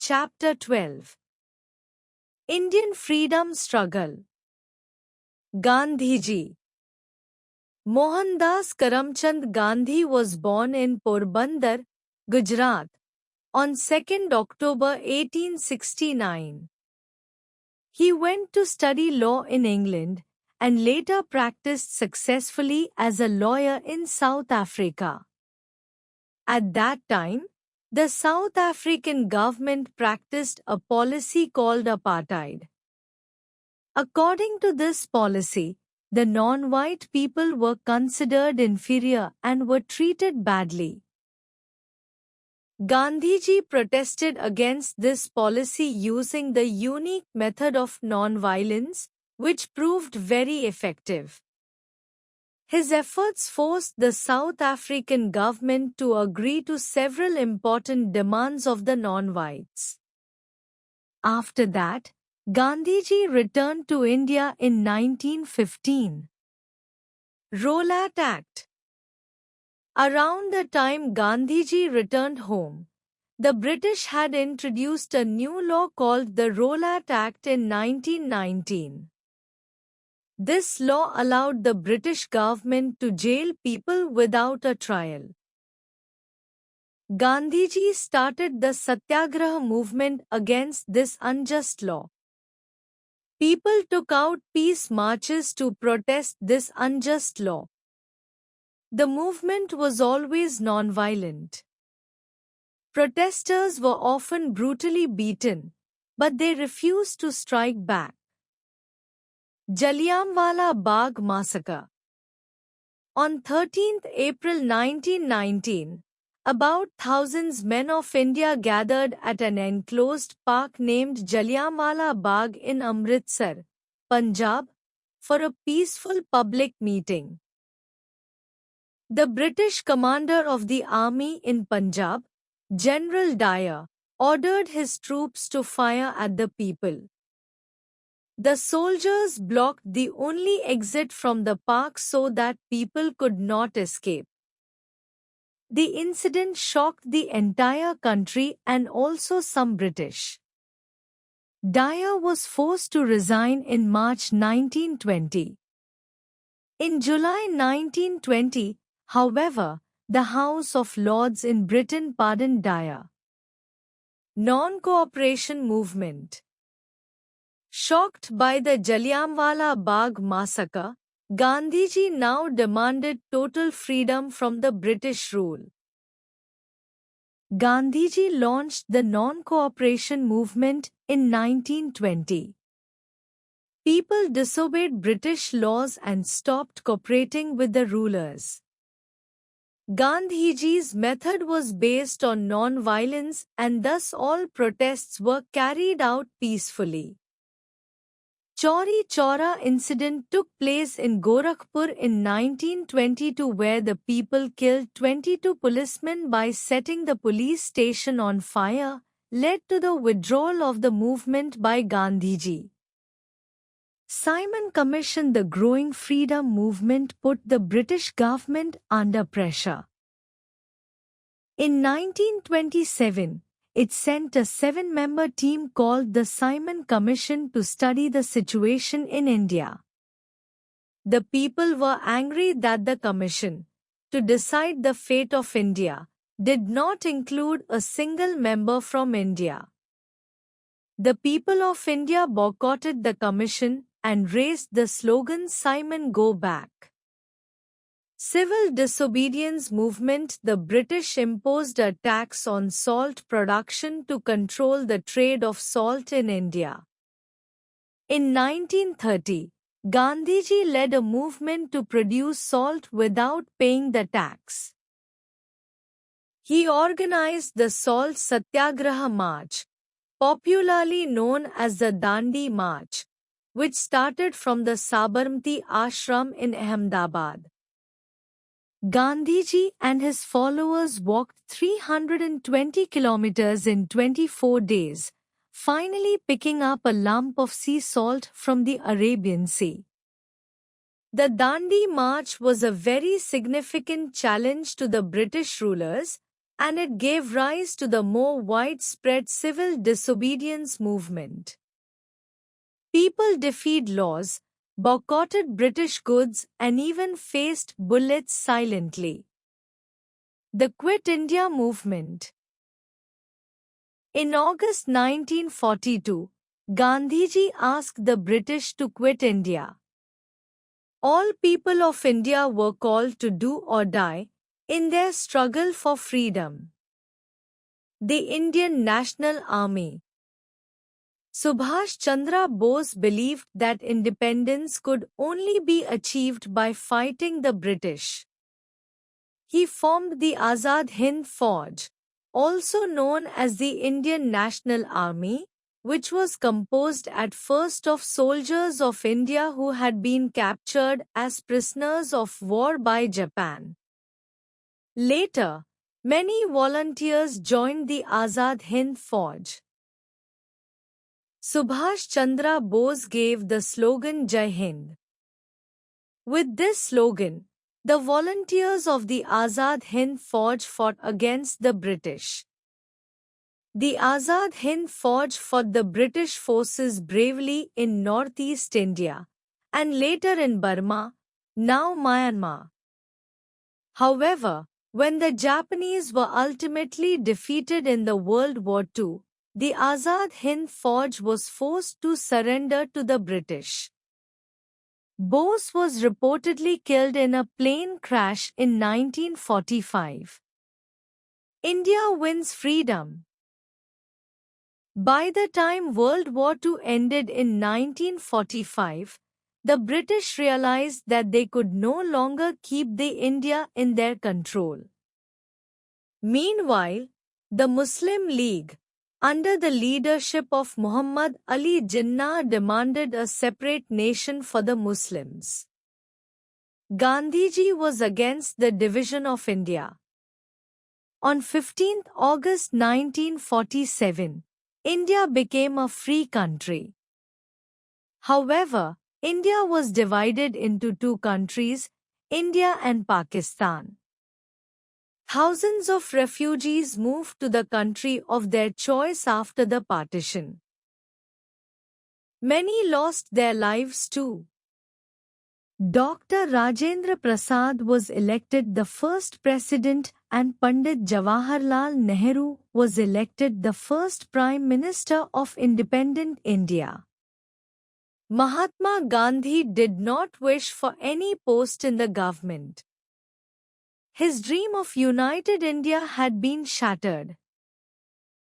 Chapter 12 Indian Freedom Struggle Gandhiji Mohandas Karamchand Gandhi was born in Porbandar, Gujarat, on 2nd October 1869. He went to study law in England and later practiced successfully as a lawyer in South Africa. At that time, the South African government practiced a policy called apartheid. According to this policy, the non-white people were considered inferior and were treated badly. Gandhiji protested against this policy using the unique method of non-violence, which proved very effective. His efforts forced the South African government to agree to several important demands of the non-whites. After that, Gandhiji returned to India in 1915. Rowlatt Act. Around the time Gandhiji returned home, the British had introduced a new law called the Rowlatt Act in 1919. This law allowed the British government to jail people without a trial. Gandhiji started the Satyagraha movement against this unjust law. People took out peace marches to protest this unjust law. The movement was always non-violent. Protesters were often brutally beaten, but they refused to strike back. Jallianwala Bagh Massacre. On 13th April 1919, about thousands men of India gathered at an enclosed park named Jallianwala Bagh in Amritsar, Punjab, for a peaceful public meeting. The British commander of the army in Punjab, General Dyer, ordered his troops to fire at the people. The soldiers blocked the only exit from the park so that people could not escape. The incident shocked the entire country and also some British. Dyer was forced to resign in March 1920. In July 1920, however, the House of Lords in Britain pardoned Dyer. Non-cooperation movement. Shocked by the Jallianwala Bagh massacre, Gandhiji now demanded total freedom from the British rule. Gandhiji launched the non-cooperation movement in 1920. People disobeyed British laws and stopped cooperating with the rulers. Gandhiji's method was based on non-violence and thus all protests were carried out peacefully. Chauri Chaura incident took place in Gorakhpur in 1922 where the people killed 22 policemen by setting the police station on fire, led to the withdrawal of the movement by Gandhiji. Simon Commission. The growing freedom movement put the British government under pressure. In 1927, it sent a 7-member team called the Simon Commission to study the situation in India. The people were angry that the commission, to decide the fate of India, did not include a single member from India. The people of India boycotted the commission and raised the slogan Simon Go Back. Civil disobedience movement. The British imposed a tax on salt production to control the trade of salt in India. In 1930, Gandhiji led a movement to produce salt without paying the tax. He organized the Salt Satyagraha March, popularly known as the Dandi March, which started from the Sabarmati Ashram in Ahmedabad. Gandhiji and his followers walked 320 kilometers in 24 days, finally picking up a lump of sea salt from the Arabian Sea. The Dandi March was a very significant challenge to the British rulers, and it gave rise to the more widespread civil disobedience movement. People defied laws, boycotted British goods, and even faced bullets silently. The Quit India movement. In August 1942, Gandhiji asked the British to quit India. All people of India were called to do or die in their struggle for freedom. The Indian National Army. Subhash Chandra Bose believed that independence could only be achieved by fighting the British. He formed the Azad Hind Fauj, also known as the Indian National Army, which was composed at first of soldiers of India who had been captured as prisoners of war by Japan. Later, many volunteers joined the Azad Hind Fauj. Subhash Chandra Bose gave the slogan Jai Hind. With this slogan, the volunteers of the Azad Hind Fauj fought against the British. The Azad Hind Fauj fought the British forces bravely in northeast India and later in Burma, now Myanmar. However, when the Japanese were ultimately defeated in the World War II, the Azad Hind Fauj was forced to surrender to the British. Bose was reportedly killed in a plane crash in 1945. India wins freedom. By the time World War II ended in 1945, the British realized that they could no longer keep the India in their control. Meanwhile, the Muslim League, under the leadership of Muhammad Ali Jinnah, demanded a separate nation for the Muslims. Gandhiji was against the division of India. On 15 August 1947, India became a free country. However, India was divided into two countries, India and Pakistan. Thousands of refugees moved to the country of their choice after the partition. Many lost their lives too. Dr. Rajendra Prasad was elected the first president and Pandit Jawaharlal Nehru was elected the first Prime Minister of independent India. Mahatma Gandhi did not wish for any post in the government. His dream of united India had been shattered.